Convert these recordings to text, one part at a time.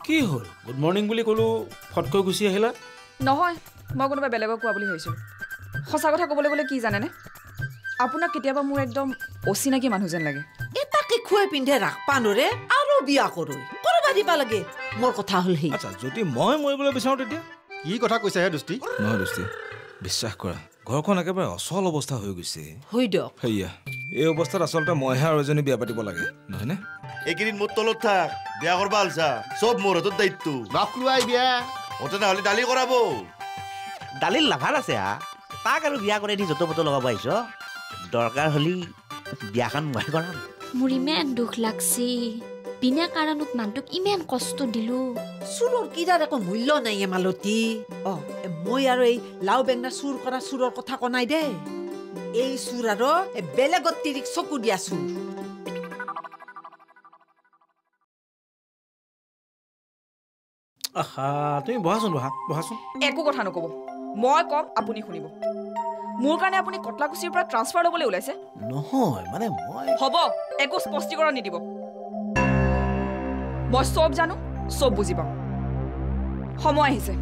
কি হ'ল good morning বুলি ক'লো ফটকৈ গুচি আহিলা নহয় মই কোনোবা বেলেগক কোৱা বুলি ভাবিছিলোঁ সঁচা কথা ক'বলৈ গ'লে কি জানেনে আপোনাক কেতিয়াবা মোৰ একদম অচিনাকি মানুহ যেন লাগে এটাকে খুৱাই পিন্ধে ৰাখপা নৰে আৰু বিয়া কৰোঁ কৰবা দিবা লাগে মোৰ কথা হ'ল সেই আচ্ছা যদি মই মৰিবলৈ বিচাৰোঁ তেতিয়া কি কথা কৈছে হে দোস্তি নহয় দোস্তি বিশ্বাস কৰা ঘৰখন একেবাৰে অচল অৱস্থা হৈ গৈছে হৈ দিয়ক সেয়া এই অৱস্থাত আচলতে মইহে আৰু এজনী বিয়া পাতিব লাগে নহয়নে এইকেইদিন মোৰ তলত থাক বিয়া কৰবা আলছা চব মোৰ হাতত দায়িত্ব নকলোৱাই বিয়া অতে নহ'লে দালি কৰাব দালিৰ লাভাৰ আছে তাক আৰু বিয়া কৰি দি য'ত পত লগাব আহিছ দৰকাৰ হ'লি বিয়াখন মই কৰাম মোৰ ইমান দুখ লাগছি বিনা কাৰণত মানুহটোক ইমান কষ্ট দিলো চুৰৰ কিৰাৰ একো মূল্য নাই মালতী মই আৰু এই লাও বেঙনা চুৰ কৰা চুৰৰ কথা কনাই দে এই চুৰ আৰু বেলেগত তিৰিক চকু দিয়া চুৰ আহা তুমি বহাচোন একো কথা নক'ব মই ক'ম আপুনি শুনিব মোৰ কাৰণে আপুনি কটলাকুছিৰ পৰা ট্ৰান্সফাৰ ল'বলৈ ওলাইছে নহয় মানে মই হ'ব একো স্পষ্টীকৰণ নিদিব মই চব জানো চব বুজি পাওঁ সময় আহিছে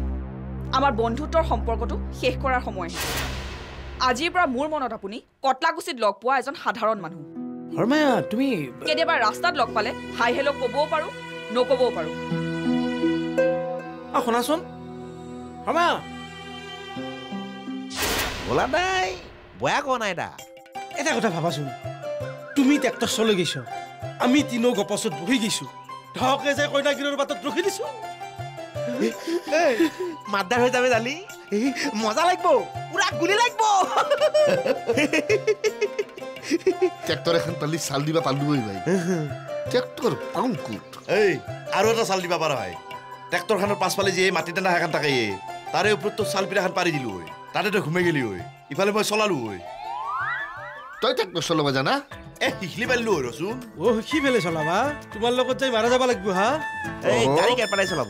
আমাৰ বন্ধুত্বৰ সম্পৰ্কটো শেষ কৰাৰ সময় আহিছে আজিৰ পৰা মোৰ মনত আপুনি কটলাকুছিত লগ পোৱা এজন সাধাৰণ মানুহ হৰমায়া তুমি কেতিয়াবা ৰাস্তাত লগ পালে হাই হেল্ল' ক'বও পাৰোঁ নক'বও পাৰোঁ শুনাচোন হৰমায়া বলা নাই বয়া কোৱা নাই এটা কথা ভাবাচোন তুমি ট্ৰেক্টৰ চলাই গৈছ আমি তিনো গপচত বহি গৈছো ঢকে যে কইনাগিৰৰ বাটত ৰখি দিছো মাতদাৰ হৈ যাবে জালি মজা লাগিব পুৰা গুলি লাগিব ট্ৰেক্টৰ এখন পালি চাল দিবা পালোই ভাই ট্ৰেক্টৰ পাওঁ ক'ত এই আৰু এটা চাল দিবা পাৰা হয় ট্ৰেক্টৰখনৰ পাছফালে যে মাটি টানা এখন থাকে তাৰে ওপৰত তো চাল পিঠাখন পাৰি দিলো হয় তাতে তই ঘুমাই গেলি হয় ইফালে মই চলালো হয় তই ট্ৰেক্টৰ চলাব জানা শিখলি পাৰিলো হয় ৰচোন শিকি ফেলে চলাবা তোমাৰ লগত যাই মাৰা যাব লাগিব হা এই গাড়ী কেৰ পেলাই চলাব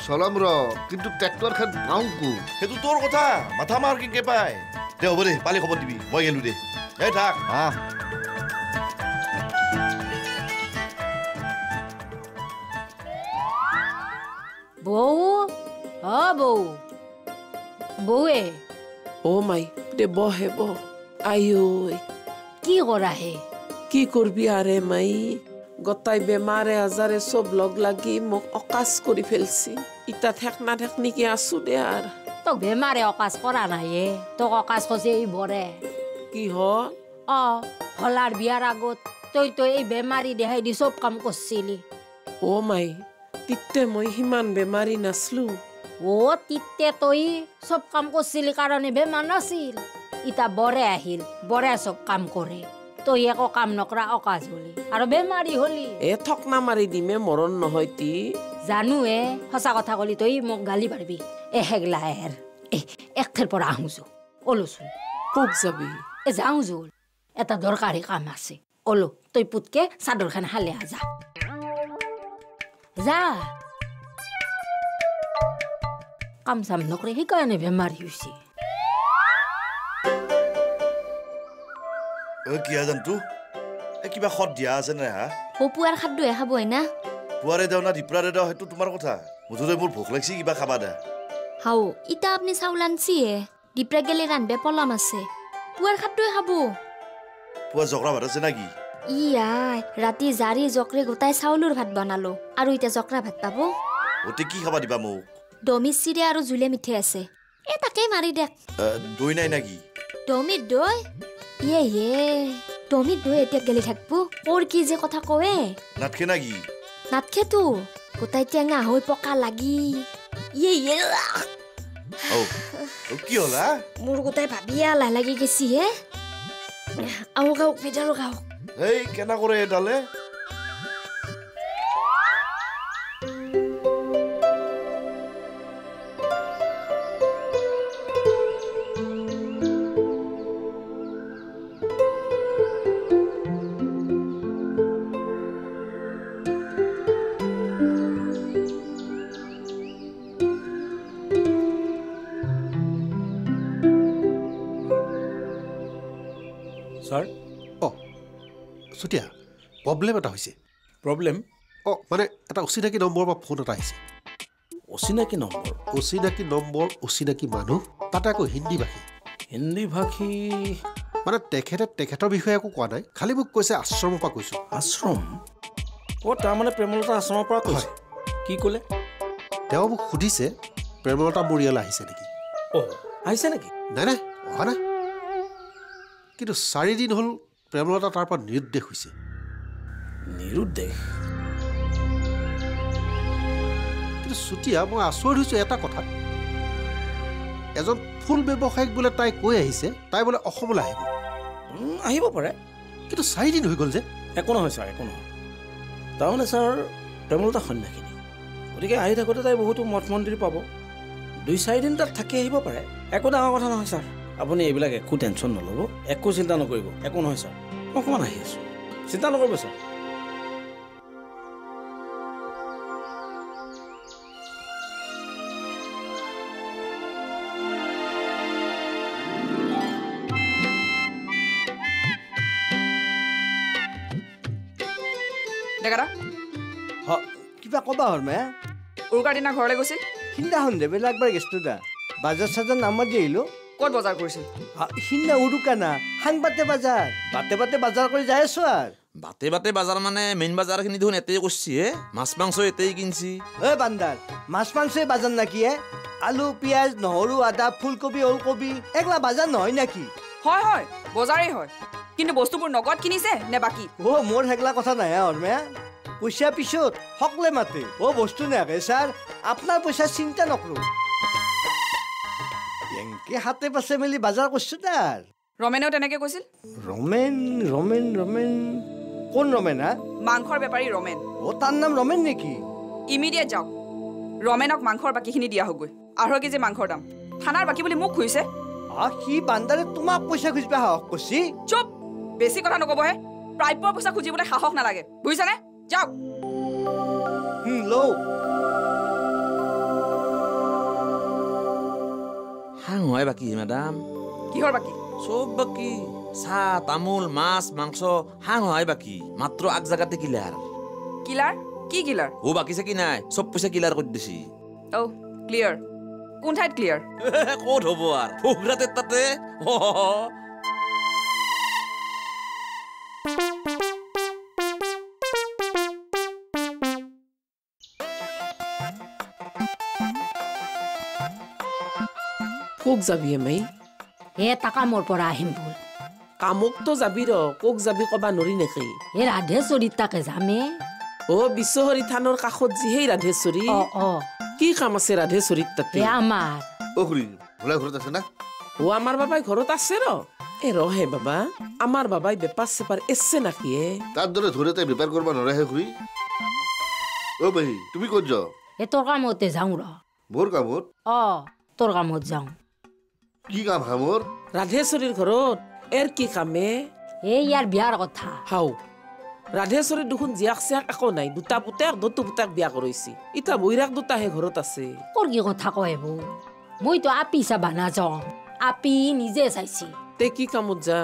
চলাম ৰ কিন্তু ট্ৰেক্টৰখন পাওঁ ক'ত সেইটো তোৰ কথা মাথা মাৰ কেনেকে পাই দে হ'ব দে পালি খবৰ দিবি মই গেলো দে এই থাক বৌ বৌৱে মাই দে বহে আইও কি কৰা হে কি কৰবি আৰে মাই গতাই বেমাৰে আজাৰে সব লগ লাগি মোক অকাশ কৰি ফেলছি ইটা ঠেকনা ঠেকনিকি আছো দে আৰ তোক বেমাৰে অকাশ কৰা নাই তোক অকাশ হৈছে এই বৰে কি হল হলাৰ বিয়াৰ আগত তই এই বেমাৰী দেখাই দি চব কাম কৰছিলি মাই তিতে মই সিমান বেমাৰী নাছলো তিতে তই চব কাম কৰছিলি কাৰণে বেমাৰ নাছিল ইটা বৰে আহিল বৰে চব কাম কৰে তই একো কাম নকৰা অকাজ হলি আৰু বেমাৰী হলি ঠকনা মাৰি দিমে মৰণ নহয় তি জানো সঁচা কথা কলি তই মোক গালি পাৰিবি হেগলা একেৰ পৰা আহোঁ ওলোচোন ক'ত যাবি যাওঁ জোল এটা দৰকাৰী কাম আছে ওলো তই পুতকে চাদৰখন হালে যা যা কাম চাম নকৰে সেইকাৰণে বেমাৰী হৈছে কি জানতো কিবা সদ দিয়া আছে নে হা পুৱাৰ খাদ্যহে খাব না পুৱাৰে দেও না দিপৰাৰে দেও সেইটো তোমাৰ কথা মুঠতে মোৰ ভোক লাগছি কিবা খাবা দে হাও ইটা আপনি চাউল আনছিয়ে দিপৰা গেলে ৰান্ধবে পলাম আছে পুৱাৰ খাদ্যহে খাব পুৱা জকৰা ভাত আছে নাকি ইয়াই ৰাতি জাৰি জকৰে গোটাই চাউলৰ ভাত বনালো আৰু এতিয়া জকৰা ভাত পাব ওতে কি খাবা দিবা মোক দমি চিৰে আৰু জুলে মিঠে আছে তাকে মাৰি দেখ দৈ নাই নাকি দমিত দৈ দমিত দৈ এতিয়া গেলি থাকবো ওর কি যে কথা কয়ে নাটকে নাকি নাটকেতো গোটাই টেঙা হৈ পকা লাগি কি হলা মোৰ গোটাই ভাবিয়া লাহ লাগি গেছি আৰু গাওক পিঠাৰো গাওক এই কেনা কৰে এডালে ছাৰ চুতীয়া প্ৰব্লেম এটা হৈছে প্ৰব্লেম অঁ মানে এটা অচিনাকি নম্বৰৰ পৰা ফোন এটা আহিছে অচিনাকি নম্বৰ অচিনাকি নম্বৰ অচিনাকি মানুহ তাতে আকৌ হিন্দী ভাষী হিন্দী ভাষী মানে তেখেতৰ বিষয়ে একো কোৱা নাই খালি মোক কৈছে আশ্ৰমৰ পৰা কৈছোঁ আশ্ৰম অঁ তাৰমানে প্ৰেমলতা আশ্ৰমৰ পৰা কৈছে কি ক'লে তেওঁ মোক সুধিছে প্ৰেমলতা মোৰ ইয়ালৈ আহিছে নেকি অঁ আহিছে নেকি নাই অহা নাই কিন্তু 4 দিন হ'ল প্ৰেমলতা তাৰ পৰা নিৰুদ্দেশ হৈছে নিৰুদ্দেশ কিন্তু চুতীয়া মই আচৰিত হৈছোঁ এটা কথাত এজন ফুল ব্যৱসায়িক বোলে তাই কৈ আহিছে তাই বোলে অসমলৈ আহিব আহিব পাৰে কিন্তু 4 দিন হৈ গ'ল যে একো নহয় ছাৰ একো নহয় তাৰমানে ছাৰ প্ৰেমলতা সন্ন্যাসিনী গতিকে আহি থাকোঁতে তাই বহুতো মঠ মন্দিৰ পাব 2-4 দিন তাত থাকি আহিব পাৰে একো ডাঙৰ কথা নহয় ছাৰ আপুনি এইবিলাক একো টেনশ্যন নল'ব একো চিন্তা নকৰিব একো নহয় ছাৰ মই অকণমান আহি আছোঁ চিন্তা নকৰিব ছাৰ ডেকাৰা কিবা ক'বা হৰমে উৰুকাৰ দিনা ঘৰলৈ গৈছিল সিদিনাখন দে বেলেগ একবাৰ গেছটো দা বাজাৰ চাজাৰ নামত দি আহিলোঁ ক'ত বজাৰ কৰিছিল সিদিনা উৰুকা না সাংবাতে বাজাৰ বাটে বাজাৰ কৰি যাই আছো আৰু বাটে বাজাৰ মানে মেইন বাজাৰখিনি দেখোন এতেই কৰিছি হে মাছ মাংস এতেই কিনছি ঐ বান্দাৰ মাছ মাংসই বাজাৰ নাকি হে আলু পিঁয়াজ নহৰু আদা ফুলকবি ওলকবি এগলা বাজাৰ নহয় নেকি হয় বজাৰেই হয় কিন্তু বস্তুবোৰ নগদ কিনিছে নে বাকী মোৰ সেগলা কথা নাই হৰমে পইচা পিছত সকলে মাতে বস্তু নাকে ছাৰ আপোনাৰ পইচা চিন্তা নকৰো এনকে হাতে পাছে মেলি বাজাৰ কৰিছো তাৰ ৰমেনেও তেনেকে কৈছিল ৰমেন কোন ৰমেন হা মাংসৰ বেপাৰী ৰমেন তাৰ নাম ৰমেন নেকি ইমিডিয়েট যাওক ৰমেনক মাংসৰ বাকীখিনি দিয়া হগৈ 2.5 কেজি মাংসৰ দাম থানাৰ বাকী বুলি মোক খুজিছে সি বান্দাৰে তোমাক পইচা খুজিবা সাহস কৰিছি চুপ বেছি কথা নকবহে প্ৰাপ্যৰ পইচা খুজিবলৈ সাহস নালাগে বুজিছানে যাওক লও হাং হয় বাকী মেডাম কিহৰ বাকী চব বাকী চাহ তামোল মাছ মাংস হাং হয় বাকী মাত্ৰ আগ জাগাতে কিলাৰ কি কিলাৰ ও বাকী চাকি নাই চব পইচা কিলাৰ কৰি দিছি ক্লিয়াৰ কোন ঠাইত ক্লিয়াৰ ক'ত হ'ব আৰু ফুকৰাতে তাতে কোক যাবি মাই টাকা মোৰ পৰা আহিম বোল কামকতো যাবি কোক যাবি কবা নৰি নেকি ৰাধেশ্বৰীত তাকে যামে বিশ্বহৰী থানৰ কাষত যি সেই ৰাধেশ্বৰী কি কাম আছে ৰাধেশ্বৰীত তাতে আমাৰ ঘৰত আছে না আমাৰ বাবাই ঘৰত আছে ৰহে বাবা আমাৰ বাবাই বেপাৰ চেপাৰ এছে নাকি তাৰ দৰে ধৰে তাই বেপাৰ কৰিব নৰহে খুৰী পেহী তুমি ক'ত যাও তোৰ কামতে যাওঁ মোৰ কামত তোৰ কামত যাওঁ কি কাম হা মোৰ ৰাধেশ্বৰীৰ ঘৰত কি কামে ইয়াৰ বিয়াৰ কথা হাও ৰাধেশ্বৰীৰ দেখোন জীয়াক চিয়াক একো নাই দুটা পুতেক বিয়া কৰিছে ইটা বৈৰাক দুটাহে ঘৰত আছে তোৰ কি কথা কয় বৌ মইতো আপি চাবা নাযাওঁ আপি নিজে চাইছি তে কি কামত যা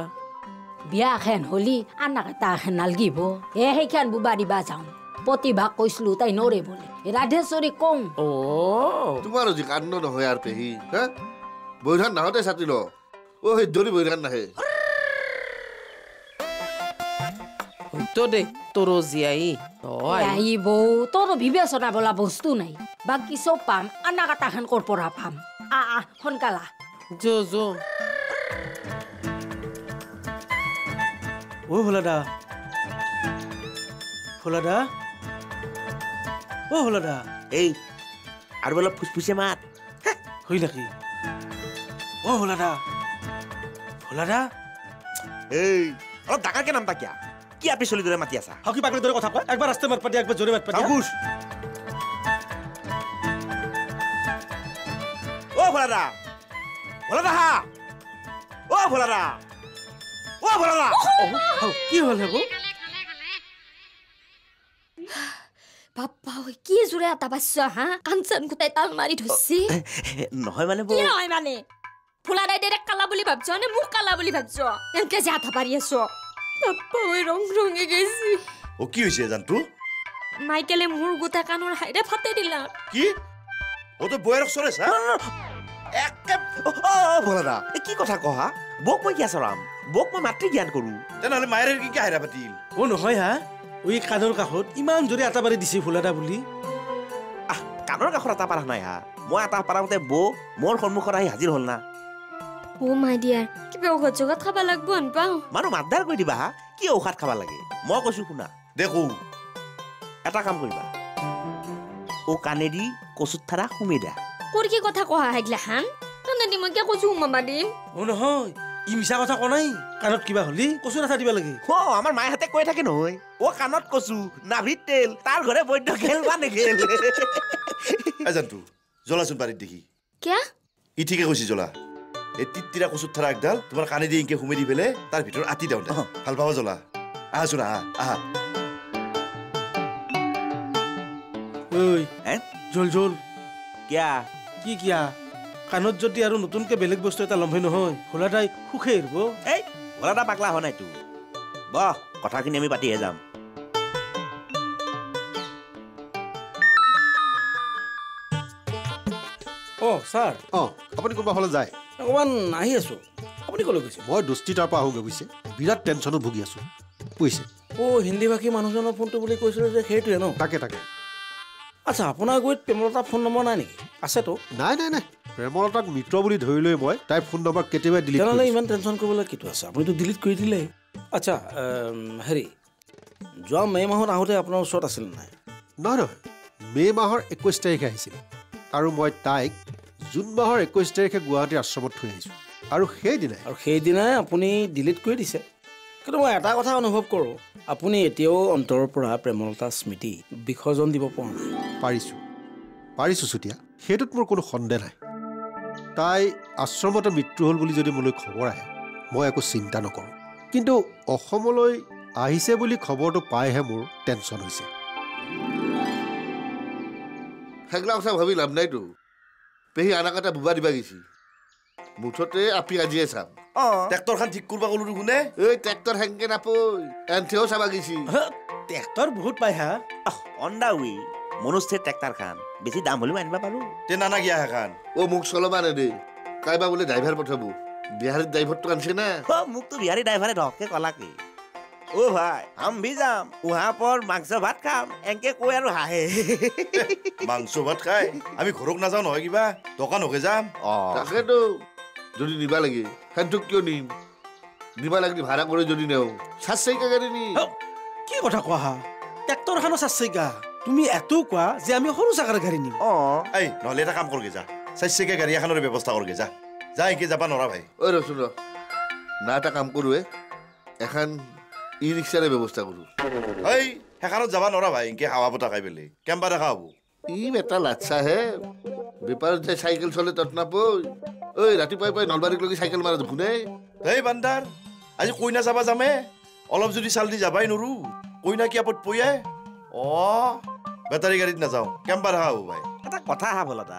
বিয়া এখন হলি আনাক এটা এখন নালগিব সেইখান বুবাৰিবা যাওঁ প্ৰতিভাক কৈছিলো তাই নৰে বোলে ৰাধেশ্বৰী কওঁ তোমাৰ আজি কান্দ নহয় আৰু পেহী বৈধান নাহতে ছাতি ল সেই ধৰি বৈধান নাহে দে তোৰ জীয়াই বৌ তোৰ বিবেচনা বোলা বস্তু নাই বাকী চব পাম আনাক এটা এখন কৰ পৰা পাম সোনকালা ভোলাদা এই আৰু অলপ ফুচফুচে মাত হয় নেকি ভোলাদা এই অলপ ডাঙৰকে নাম তাকিয়া কি আপনি চলি দৰে মাতি আছা হকি পাকৰি দৰে কথা কয় একবাৰ ৰাস্তাত মাত পাতি একবাৰ জোৰে মাত পাতি ভোলাদা কি হ'ল হেবো বাপ্পা কি জোৰে এটা পাইছ কাঞ্চন গোটাই তাল মাৰি ধৰছি নহয় মানে কি নহয় মানে ফুলাদাই দেৰে কালা বুলি ভাবছ নে মোক কালা বুলি ভাবছ এনেকে যে হাতা পাৰি আছ বাপ্পা ৰং ৰঙে গেছি কি হৈছে জানতো মাইকেলে মোৰ গোটা কাণৰ হাইৰে ফাটে দিলা কি ও তো বইৰ চৰে সা একে ভোলাদা কি কথা কহা বক মই কিয়া চৰাম বক মই মাতৃ জ্ঞান কৰো তেনেহ'লে মায়েৰে কি হাইৰা পাতিল অ নহয় হা ওই কাণৰ কাষত ইমান জোৰে আটা পাৰি দিছে ভোলাদা বুলি কাণৰ কাষত আটা পাৰা নাই হা মই আটা পাৰাওঁতে মোৰ সন্মুখত আহি হাজিৰ হ'ল না ও মাই ডিয়াৰ কিবা ঔষধ জগত খাব লাগব পাওঁ মানুহ মাতদাৰ কৰি দিবা হা কি ঔষধ খাব লাগে মই কৈছো শুনা দেখো এটা কাম কৰিবা ও কাণেদি কচুত থাৰা সুমি দা কোৰ কি কথা কহা হাইগলা হান কাণেদি মই কিয় কচু মামা দিম অ নহয় ই মিছা কথা কোৱা নাই কাণত কিবা হলি কচু ৰাখা দিবা লাগে আমাৰ মায়েহঁতে কৈ থাকে নহয় ও কাণত কচু নাভিত তেল তাৰ ঘৰে বৈদ্য খেল বা নেখেল এজানটো জ্বলাচোন বাৰীত দেখি কিয়া ই ঠিকে কৈছি জ্বলা এই তিত্তিৰা কচুত থাৰা একডাল তোমাৰ কাণে দি ইনকে সুমি দি পেলাই তাৰ ভিতৰত আতি দিওঁ ভাল পাবা জ্বলা আহাচোন আহা ঐ জল জল কিয়া কি কিয়া কাণত যদি আৰু নতুনকে বেলেগ বস্তু এটা লম্ভে নহয় ভোলাদাই সুখে এৰিব এই ভোলাদা পাগলা হোৱা নাইতো বহ কথাখিনি আমি পাতিহে যাম অ ছাৰ আপুনি কোনোবা ফালে যায় অকণমান আহি আছো আপুনি ক'লৈ গৈছে মই দস্তি তাৰ পৰা আহোগৈ বুজিছে বিৰাট টেনশ্যনত ভুগি আছো বুজিছে হিন্দী ভাষী মানুহজনৰ ফোনটো বুলি কৈছিলে যে সেইটোৱে ন তাকে আচ্ছা আপোনাৰ গুৰিত প্ৰেমলতাৰ ফোন নম্বৰ নাই নেকি আছেতো নাই প্ৰেমলতাক মিত্ৰ বুলি ধৰি লৈ মই তাইৰ ফোন নম্বৰ কেতিয়াবা ডিলিট তেনেহ'লে ইমান টেনশ্যন কৰিবলৈ কিটো আছে আপুনিতো ডিলিট কৰি দিলে আচ্ছা হেৰি যোৱা মে' মাহত আহোঁতে আপোনাৰ ওচৰত আছিল নাই নহয় মে' মাহৰ 21 তাৰিখে আহিছিল আৰু মই তাইক জুন মাহৰ 21 তাৰিখে গুৱাহাটীৰ আশ্ৰমত থৈ আহিছোঁ আৰু সেইদিনাই আপুনি ডিলিট কৰি দিছে কিন্তু মই এটা কথা অনুভৱ কৰোঁ আপুনি এতিয়াও অন্তৰৰ পৰা প্ৰেমলতা স্মৃতি বিসৰ্জন দিব পৰা নাই পাৰিছোঁ চুতীয়া সেইটোত মোৰ কোনো সন্দেহ নাই তাই আশ্ৰমতে মৃত্যু হ'ল বুলি যদি মোলৈ খবৰ আহে মই একো চিন্তা নকৰোঁ কিন্তু অসমলৈ আহিছে বুলি খবৰটো পাইহে মোৰ টেনশ্যন হৈছে সেইগিলা কথা ভাবি লাভ নাইতো পেহী আনাক এটা বুবা দিবা গৈছি মুঠতে আপি আজিয়ে চাম ট্ৰেক্টৰখন ঠিক কৰিব ক'লো কোনে এই ট্ৰেক্টৰ হেংকে নাপৈ এনথেও চাবা গৈছি ট্ৰেক্টৰ বহুত পাই হা অন দা ৱে মনুষ্যৰ ট্ৰেক্টৰ খান বেছি দাম হ'লেও আনিব পাৰোঁ তে নানা গিয়া সেইখান মোক চলাবা নেদে কাইবা বোলে ড্ৰাইভাৰ পঠাব বিহাৰীত ড্ৰাইভাৰটো আনছে না মোকতো বিহাৰী ড্ৰাইভাৰে ধকে কলাকে ও ভাই আম ভি যাম উহা পৰ মাংস ভাত খাম এনকে কৈ আৰু হাঁহে মাংস ভাত খাই আমি ঘৰক নাযাওঁ নহয় কিবা দোকানকে যাম তাকেতো যদি নিবা লাগে সেনটোক কিয় নিম নিবা লাগে ভাড়া কৰি যদি নেওঁ 4 চাইকা গাড়ী নি কি কথা কোৱা হা ট্ৰেক্টৰখনো 4 চাইকা তুমি এতো কোৱা যে আমি সৰু চাকাৰ গাড়ী নিম এই নহ'লে এটা কাম কৰগে যা 4 চাইকা গাড়ী এখনৰ ব্যৱস্থা কৰগে যা একে যাবা নৰা ভাই ঐ ৰচোন না এটা কাম কৰোঁ এখন ই ৰিক্সাৰে ব্যৱস্থা কৰোঁ এই সেইখনত যাবা নৰা ভাই এনকে হাৱা বতাহ খাই পেলাই কেম্বা দেখা হ'ব ই এটা লাচ্ছাহে বেপাৰত যে চাইকেল চলে তত নাপৈ ঐ ৰাতিপুৱাই নলবাৰীলৈকে চাইকেল মাৰা দেখোনে এই বান্দাৰ আজি কইনা যাবা যামে অলপ যদি চাল দি যাবাই নৰো কইনা কি আপত পয়াই বেটাৰী গাড়ীত নাযাওঁ কেম্বা দেখা হ'ব ভাই এটা কথা হা ভোলাদা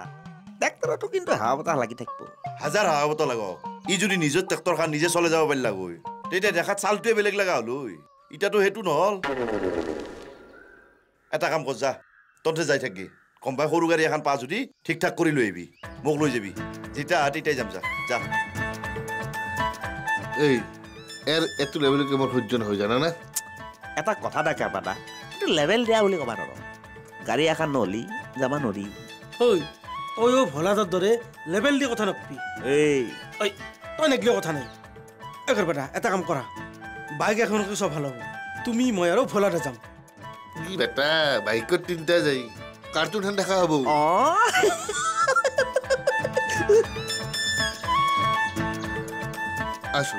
ট্ৰেক্টৰতো কিন্তু হাৱা বতাহ লাগি থাকিব হাজাৰ হাৱা বতাহ লাগক ই যদি নিজৰ ট্ৰেক্টৰখন নিজে চলে যাব পাৰিলা গৈ তেতিয়া দেখাত চালটোৱে বেলেগ লগা হ'ল ইটাতো সেইটো নহ'ল এটা কাম কৰ যা তহঁতে যাই থাকি কম্পাই সৰু গাড়ী এখন পা যদি ঠিক ঠাক কৰি লৈ আহিবি মোক লৈ যাবি যেতিয়া তেতিয়াই যাম যা এই এইটো লেভেলকে মোৰ সহ্য নহয় জানা না এটা কথা দেখা পাতা এইটো লেভেল দিয়া বুলি ক'বা নোৱাৰো গাড়ী এখন নহ'লি যাবা নৰি ঐ ভোলাদাৰ দৰে লেভেল দি কথা নকবি তই নেগলেও কথা নাই এঘৰ বেটা এটা কাম কৰা বাইক এখনকে চব ভাল হ'ব তুমি মই আৰু ভোলাদা যাম কি বেটা বাইকত তিনিটা যাই কাৰ্টুনখন দেখা হ'ব আছো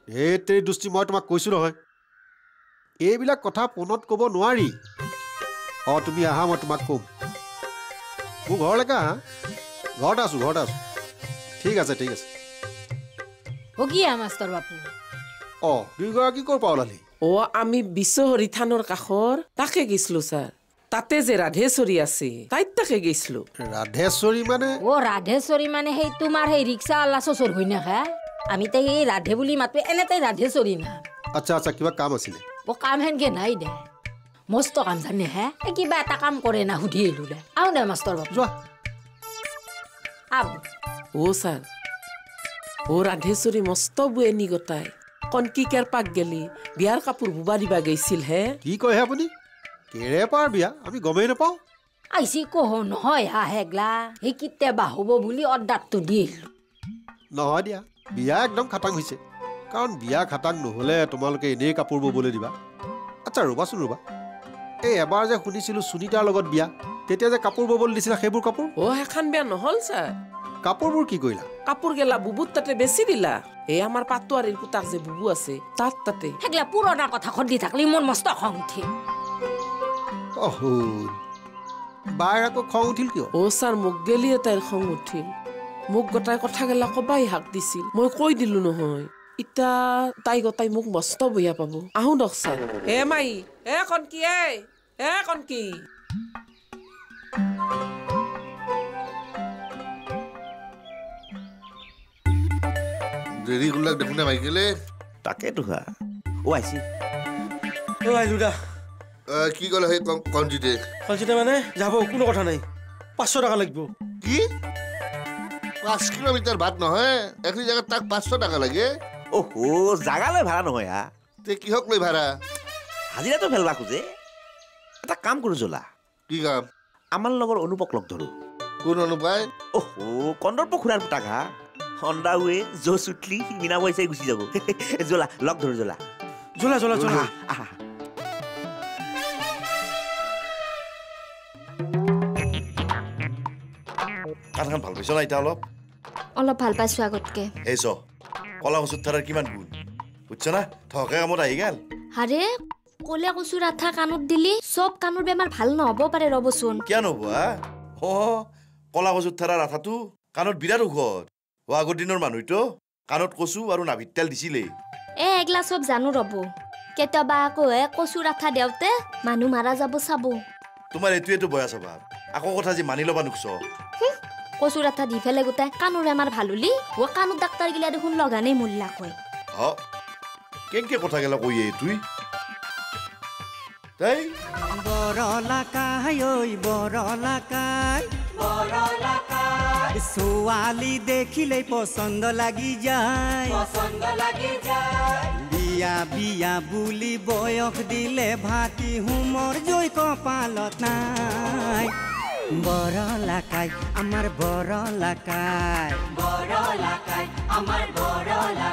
এই দৃষ্টি মই তোমাক কৈছোঁ নহয় এইবিলাক কথা ফোনত ক'ব নোৱাৰি তুমি আহা মই তোমাক ক'ম মোৰ ঘৰলৈকে আহা ঘৰতে আছোঁ ঠিক আছে হগিয়া মাষ্টৰ বাপু দুইগৰাকী ক'ৰ পৰা ওলালি আমি বিশ্বহৰি থানৰ কাষৰ তাকে গৈছিলো ছাৰ তাতে যে ৰাধেশ্বৰী আছে তাইত তাকে গৈছিলো ৰাধেশ্বৰী মানে সেই তোমাৰ সেই ৰিক্সা আল্লা চচৰ হৈ নাখা আমি তাই এই ৰাধে বুলি মাতো এনে তাই ৰাধেশ্বৰী না আচ্ছা কিবা কাম আছিলে ও কাম হেনকে নাই দে মস্ত কাম জানে হে কিবা এটা কাম কৰে না সুধি আহিলো দে আও দে মাষ্টৰ বাবু যোৱা ও স্যাৰ ও ৰাধেশ্বৰী মস্ত বুয়েনি গোটাই কনকি কেৰ পাক গেলি বিয়াৰ কাপোৰ বুবা দিবা গৈছিল হে কি কয় হে আপুনি কেৰে পাৰ বিয়া আমি গমেই নাপাওঁ আইছি কহ নহয় হা হেগলা সেই কেতিয়াবা হ'ব বুলি অৰ্ডাৰটো দি আহিলো নহয় দিয়া বিয়া একদম খাটাং হৈছে কাৰণ বিয়া খাটাং নহ'লে তোমালোকে এনেই কাপোৰ ববলৈ দিবা আচ্ছা ৰ'বাচোন ৰ'বা এই এবাৰ যে শুনিছিলোঁ সুনীতাৰ লগত বিয়া তেতিয়া যে কাপোৰ ববলৈ দিছিলা সেইবোৰ কাপোৰ ও হেখান বিয়া নহল স্যাৰ কাপোৰবোৰ কি কৰিলা কাপোৰ গেলা বুবুত তাতে বেছি দিলা এই আমাৰ পাটোৱাৰীৰ পুতাক যে বুবু আছে তাতে হেগলা পুৰণা কথা সুধি থাকলি মোৰ মস্ত খং উঠে বাৰ আকৌ খং উঠিল কিয় ও স্যাৰ মোক গেলিয়ে তাইৰ খং উঠিল মোক গোটাই কথা গেলা কবাই হাক দিছিল মই কৈ দিলো নহয় ইটা তাই গোটাই মোক মস্ত বয়া পাব আহো দক স্যার এ মাই এ কনকি এ কনকি দেৰি গুলাক দেখোন না মাইকেলে তাকেতো হা ও আইছি ও আইলো দা কি ক'লে সেই কঞ্জিতে কঞ্জিতে মানে যাব কোনো কথা নাই 500 টাকা লাগিব কি 5 কিলোমিটাৰ বাট নহয় একলি জায়গা তাক 500 টাকা লাগে ওহো জাগালৈ ভাড়া নহয় হা তে কিহক লৈ ভাড়া হাজিৰাটো ফেলবা খোজে এটা কাম কৰো জলা কি কাম আমাৰ লগৰ অনুপক লগ ধৰো কোন অনুপায় ওহো কন্দৰ্প খুৰাৰ পুতাক হা হন্ডা ৱে জো সুটলি মিনা পইচাই গুচি যাব জলা লগ ধৰো জলা জলা জলা জলা আহা কাণখান ভাল পাইছ না এতিয়া অলপ ভাল পাইছো আগতকে এই চ কলা কচুত থাৰাৰ কিমান গুণ বুজছ না থকে কামত আহি গেল হাৰে কলে কচুৰ আঠা কাণত দিলি চব কাণৰ বেমাৰ ভাল নহ'ব পাৰে ৰবচোন কিয় নহব কলা কচুত থাৰাৰ আঠাটো কাণত বিৰাট ঔষধ আগৰ দিনৰ মানুহটো কাণত কচু আৰু নাভিত তেল দিছিলেই এগলা চব জানো ৰব কেতিয়াবা আকৌ কচুৰ আঠা দেওতে মানুহ মাৰা যাব চাব তোমাৰ এইটোৱেতো বয়া স্বভাৱ আকৌ কথা যে মানি ল'বা নোখোজ কচুৰ আঠা দি ফেলে গোটাই কাণৰ বেমাৰ ভাল হলি ও কাণত ডাক্তৰ গিলা দেখোন লগানেই মূল্যাক হয় কেংকে কথা গেলা কৈ তুই তাই বৰলাকাই ঐ বৰলাকাই ছোৱালী দেখিলেই পচন্দ লাগি যায় বিয়া বিয়া বুলি বয়স দিলে ভাতি হুমৰ জৈ কপালত নাই বৰলাকাই আমাৰ বৰলাকাই আমাৰ বৰলাকাই